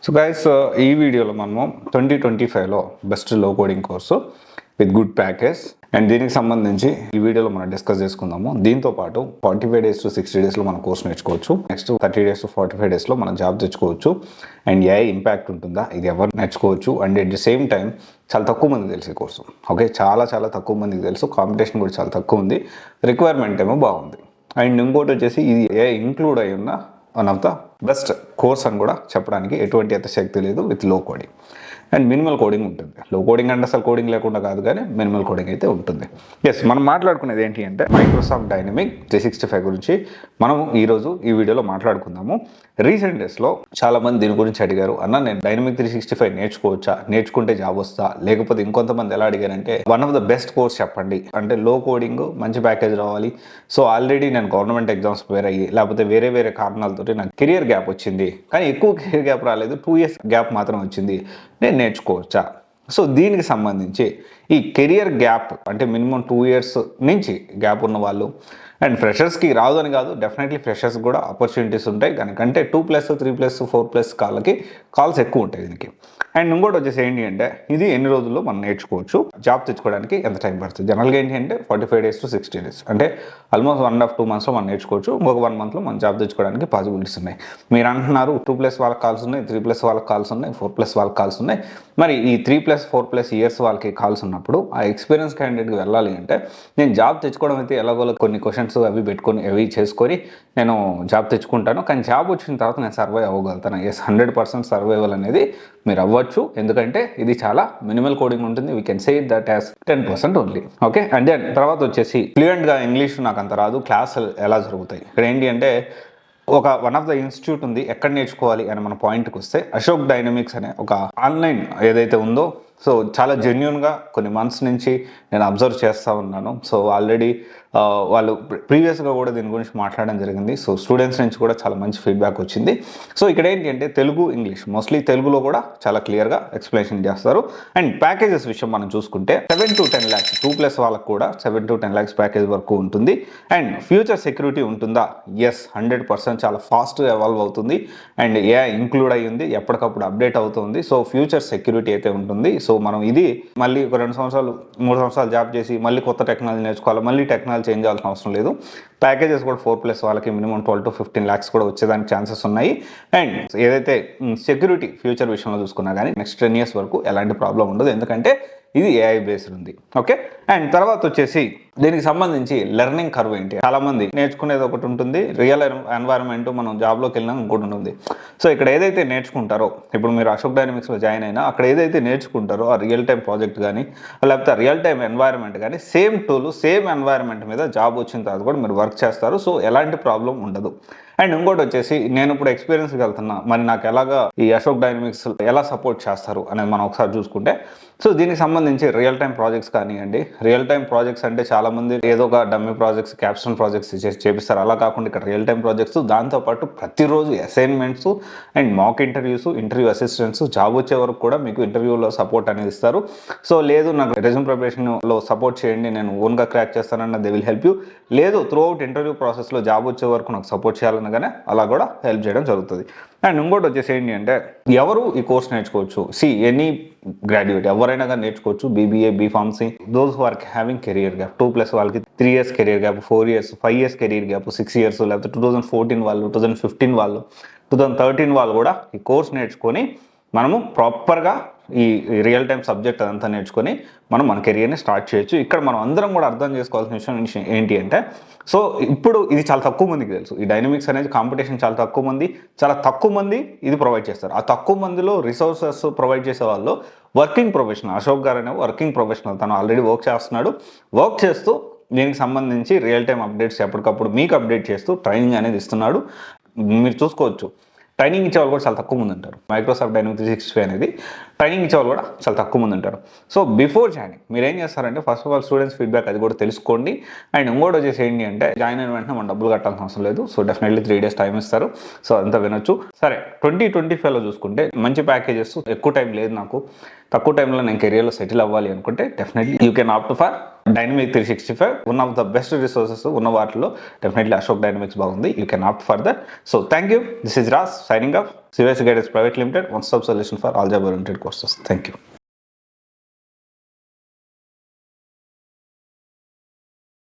So guys ఈ వీడియోలో మనము 2025లో బెస్ట్ లో coding course with good package and దీనికి సంబంధించి ఈ వీడియోలో మనం డిస్కస్ చేసుకుందాము. దీంతో పాటు 45 days to 60 daysలో మన కోర్స్ నేర్చుకోవచ్చు. నెక్స్ట్ 30 days to 45 daysలో మనం జాబ్ తెచ్చుకోవచ్చు. అండ్ ఏ ఇంపాక్ట్ ఉంటుందా, ఇది ఎవరు నేర్చుకోవచ్చు. And at the same time చాలా తక్కువ మంది తెలుసు ఈ కోర్సు. ఓకే, చాలా తక్కువ మందికి తెలుసు. కాంపిటీషన్ కూడా చాలా తక్కువ ఉంది. రిక్వైర్మెంట్ ఏమో బాగుంది. అండ్ ఇంకోటి వచ్చేసి ఇది ఏ ఇంక్లూడ్ అయి ఉన్న one of the best course అని కూడా చెప్పడానికి ఎటువంటి అతిశక్తి లేదు విత్ లో కోడింగ్ అండ్ మినిమల్ కోడింగ్ ఉంటుంది. లో కోడింగ్ అంటే అసలు కోడింగ్ లేకుండా కాదు, కానీ మినిమల్ కోడింగ్ అయితే ఉంటుంది. ఎస్, మనం మాట్లాడుకునేది ఏంటి అంటే మైక్రోసాఫ్ట్ డైనమిక్ 365 గురించి మనం ఈరోజు ఈ వీడియోలో మాట్లాడుకుందాము. రీసెంట్ డేస్లో చాలామంది దీని గురించి అడిగారు, అన్న నేను డైనమిక్ 365 నేర్చుకోవచ్చా, నేర్చుకుంటే జాబ్ వస్తా, లేకపోతే ఇంకొంతమంది ఎలా అడిగారంటే one of the best course చెప్పండి, అంటే లో కోడింగ్ మంచి ప్యాకేజ్ రావాలి. సో ఆల్రెడీ నేను గవర్నమెంట్ ఎగ్జామ్స్ ప్రిపేర్ అయ్యి లేకపోతే వేరే కారణాలతోటి నాకు కెరియర్ గ్యాప్ వచ్చింది, కానీ ఎక్కువ కెరియర్ గ్యాప్ రాలేదు, 2 years గ్యాప్ మాత్రం వచ్చింది, నేను నేర్చుకోవచ్చా. సో దీనికి సంబంధించి ఈ కెరియర్ గ్యాప్ అంటే మినిమం 2 years నుంచి గ్యాప్ ఉన్న వాళ్ళు అండ్ ఫ్రెషర్స్కి రాదు అని కాదు, డెఫినెట్లీ ఫ్రెషర్స్ కూడా ఆపర్చునిటీస్ ఉంటాయి, దానికంటే 2+, 3+, 4+ కాల్స్ ఎక్కువ ఉంటాయి దీనికి. అండ్ ఇంకోటి వచ్చేసి ఏంటి అంటే ఇది ఎన్ని రోజుల్లో మనం నేర్చుకోవచ్చు, జాబ్ తెచ్చుకోవడానికి ఎంత టైం పడుతుంది. జనరల్గా ఏంటి అంటే 45 days to 60 days, అంటే ఆల్మోస్ట్ 1.5-2 monthsలో మనం నేర్చుకోవచ్చు. ఇంకొక 1 monthలో మనం జాబ్ తెచ్చుకోవడానికి పాసిబిలిటీస్ ఉన్నాయి. మీరు అంటున్నారు 2+ వాళ్ళకి కాల్స్ ఉన్నాయి, 3+ వాళ్ళకి కాల్స్ ఉన్నాయి, 4+ వాళ్ళకి కాల్స్ ఉన్నాయి. మరి ఈ 3+, 4+ years వాళ్ళకి కాల్స్ ఉన్నప్పుడు ఆ ఎక్స్పీరియన్స్ క్యాండిడేట్కి వెళ్ళాలి అంటే నేను జాబ్ తెచ్చుకోవడం అయితే ఎలాగో కొన్ని క్వశ్చన్స్ అవి పెట్టుకొని అవి చేసుకొని నేను జాబ్ తెచ్చుకుంటాను, కానీ జాబ్ వచ్చిన తర్వాత నేను సర్వైవ్ అవ్వగలుగుతాను. ఎస్, 100% సర్వైవల్ అనేది మీరు అవ్వచ్చు, ఎందుకంటే ఇది చాలా మినిమల్ కోడింగ్ ఉంటుంది. We can say that as 10% only. Okay, and then తర్వాత వచ్చేసి ఫ్లూయెంట్గా ఇంగ్లీష్ నాకు అంత రాదు, క్లాసులు ఎలా జరుగుతాయి ఇక్కడ ఏంటి అంటే వన్ ఆఫ్ ద ఇన్స్టిట్యూట్ ఉంది. ఎక్కడ నేర్చుకోవాలి అని మన పాయింట్కి వస్తే అశోక్ డైనమిక్స్ అనే ఒక ఆన్లైన్ ఏదైతే ఉందో, సో చాలా జెన్యున్గా కొన్ని మంత్స్ నుంచి నేను అబ్జర్వ్ చేస్తూ ఉన్నాను. సో ఆల్రెడీ వాళ్ళు ప్రీవియస్గా కూడా దీని గురించి మాట్లాడడం జరిగింది. సో స్టూడెంట్స్ నుంచి కూడా చాలా మంచి ఫీడ్బ్యాక్ వచ్చింది. సో ఇక్కడ ఏంటి అంటే తెలుగు, ఇంగ్లీష్, మోస్ట్లీ తెలుగులో కూడా చాలా క్లియర్గా ఎక్స్ప్లెనేషన్ చేస్తారు. అండ్ ప్యాకేజెస్ విషయం మనం చూసుకుంటే 7 to 10 lakhs 2+ వాళ్ళకు కూడా 7 to 10 lakhs ప్యాకేజ్ వరకు ఉంటుంది. అండ్ ఫ్యూచర్ సెక్యూరిటీ ఉంటుందా? ఎస్, 100% చాలా ఫాస్ట్గా ఎవాల్వ్ అవుతుంది. అండ్ ఏ ఇంక్లూడ్ అయ్యింది, ఎప్పటికప్పుడు అప్డేట్ అవుతుంది. సో ఫ్యూచర్ సెక్యూరిటీ అయితే ఉంటుంది. సో మనం ఇది మళ్ళీ ఒక 2 సంవత్సరాలు 3 సంవత్సరాలు జాబ్ చేసి మళ్ళీ కొత్త టెక్నాలజీ నేర్చుకోవాలి, మళ్ళీ టెక్నాలజీ చేంజ్ చేయాల్సిన అవసరం లేదు. ప్యాకేజెస్ కూడా 4+ వాళ్ళకి మినిమం 12 to 15 lakhs కూడా వచ్చేదానికి ఛాన్సెస్ ఉన్నాయి. అండ్ ఏదైతే సెక్యూరిటీ ఫ్యూచర్ విషయంలో చూసుకున్నా కానీ నెక్స్ట్ 10 years వరకు ఎలాంటి ప్రాబ్లం ఉండదు, ఎందుకంటే ఇది ఏఐ బేస్డ్ ఉంది. ఓకే, అండ్ తర్వాత వచ్చేసి దీనికి సంబంధించి లెర్నింగ్ కర్వ్ ఏంటి, చాలామంది నేర్చుకునేది ఒకటి ఉంటుంది, రియల్ ఎన్వైరన్మెంట్ మనం జాబ్లోకి వెళ్ళినా ఇంకోటి ఉంటుంది. సో ఇక్కడ ఏదైతే నేర్చుకుంటారో, ఇప్పుడు మీరు అశోక్ డైనమిక్స్లో జాయిన్ అయినా అక్కడ ఏదైతే నేర్చుకుంటారో ఆ రియల్ టైం ప్రాజెక్ట్ కానీ లేకపోతే రియల్ టైం ఎన్వైరన్మెంట్ కానీ సేమ్ టూల్ సేమ్ ఎన్వైరన్మెంట్ మీద జాబ్ వచ్చిన తర్వాత కూడా మీరు వర్క్ చేస్తారు. సో ఎలాంటి ప్రాబ్లం ఉండదు. అండ్ ఇంకోటి వచ్చేసి నేను ఇప్పుడు ఎక్స్పీరియన్స్కి వెళ్తున్నా, మరి నాకు ఎలాగా ఈ అశోక్ డైనమిక్స్ ఎలా సపోర్ట్ చేస్తారు అనేది మనం ఒకసారి చూసుకుంటే, సో దీనికి సంబంధించి రియల్ టైం ప్రాజెక్ట్స్ కానివ్వండి. రియల్ టైం ప్రాజెక్ట్స్ అంటే చాలామంది ఏదో ఒక డమ్మీ ప్రాజెక్ట్స్, క్యాప్స్టోన్ ప్రాజెక్ట్స్ చేపిస్తారు. అలా కాకుండా ఇక్కడ రియల్ టైం ప్రాజెక్ట్స్, దాంతోపాటు ప్రతిరోజు assignments and mock interviews, interview assistants, job వచ్చే వరకు కూడా మీకు ఇంటర్వ్యూలో సపోర్ట్ అనేది ఇస్తారు. సో లేదు నాకు రెజ్యూమ్ ప్రిపరేషన్లో సపోర్ట్ చేయండి, నేను ఓన్గా క్రాక్ చేస్తానన్న దే విల్ హెల్ప్ యూ. లేదు త్రూ అవుట్ ఇంటర్వ్యూ ప్రాసెస్లో జాబ్ వచ్చే వరకు నాకు సపోర్ట్ చేయాలనగానే అలా కూడా హెల్ప్ చేయడం జరుగుతుంది. అండ్ ఇంకోటి వచ్చేసి ఏంటి అంటే ఎవరు ఈ కోర్స్ నేర్చుకోవచ్చు, ఎనీ గ్రాడ్యుయేట్ ఎవరైనా కానీ నేర్చుకోవచ్చు. BBA, B.Pharmacy, those who are having career gap, 2+ వాళ్ళకి 3 years career gap, 4 years, 5 years career gap, 6 years, లేకపోతే 2014 వాళ్ళు, 2015 వాళ్ళు, 2013 వాళ్ళు కూడా ఈ కోర్స్ నేర్చుకొని మనము ప్రాపర్గా ఈ రియల్ టైం సబ్జెక్ట్ అదంతా నేర్చుకొని మనం మన కెరియర్ని స్టార్ట్ చేయొచ్చు. ఇక్కడ మనం అందరం కూడా అర్థం చేసుకోవాల్సిన విషయం ఏంటి అంటే, సో ఇప్పుడు ఇది చాలా తక్కువ మందికి తెలుసు, ఈ డైనమిక్స్ అనేది కాంపిటీషన్ చాలా తక్కువ మంది ఇది ప్రొవైడ్ చేస్తారు. ఆ తక్కువ మందిలో రిసోర్సెస్ ప్రొవైడ్ చేసే వాళ్ళు వర్కింగ్ ప్రొఫెషనల్. అశోక్ గారు అనే వర్కింగ్ ప్రొఫెషనల్, తను ఆల్రెడీ వర్క్ చేస్తున్నాడు. వర్క్ చేస్తూ దీనికి సంబంధించి రియల్ టైం అప్డేట్స్ ఎప్పటికప్పుడు మీకు అప్డేట్ చేస్తూ ట్రైనింగ్ అనేది ఇస్తున్నాడు. మీరు చూసుకోవచ్చు, ట్రైనింగ్ ఇచ్చేవాళ్ళు కూడా చాలా తక్కువ మంది ఉంటారు. మైక్రోసాఫ్ట్ డైనమిక్ 365 అనేది ట్రైనింగ్ ఇచ్చేవాళ్ళు కూడా చాలా తక్కువ మంది ఉంటారు. సో బిఫోర్ జాయినింగ్ మీరు ఏం చేస్తారంటే first of all students feedback అది కూడా తెలుసుకోండి. అండ్ ఇంకోటి వచ్చేసి ఏంటి అంటే జాయిన్ అయిన వెంటనే మనం డబ్బులు కట్టాల్సిన అవసరం లేదు. సో డెఫినెట్లీ 3 days టైం ఇస్తారు. సో అంతా వినొచ్చు. సరే, 2025లో చూసుకుంటే మంచి ప్యాకేజెస్, ఎక్కువ టైం లేదు నాకు, తక్కువ టైంలో నేను కెరియర్లో సెటిల్ అవ్వాలి అనుకుంటే definitely you can opt for dynamic 365 one of the best resources ఉన్న వాటిలో డెఫినెట్లీ అశోక్ డైనమిక్స్ బాగుంది. You can opt for that. So thank you. This is రాస్ signing off. CYC Guidance Private Limited, one stop solution for algebra oriented courses. Thank you.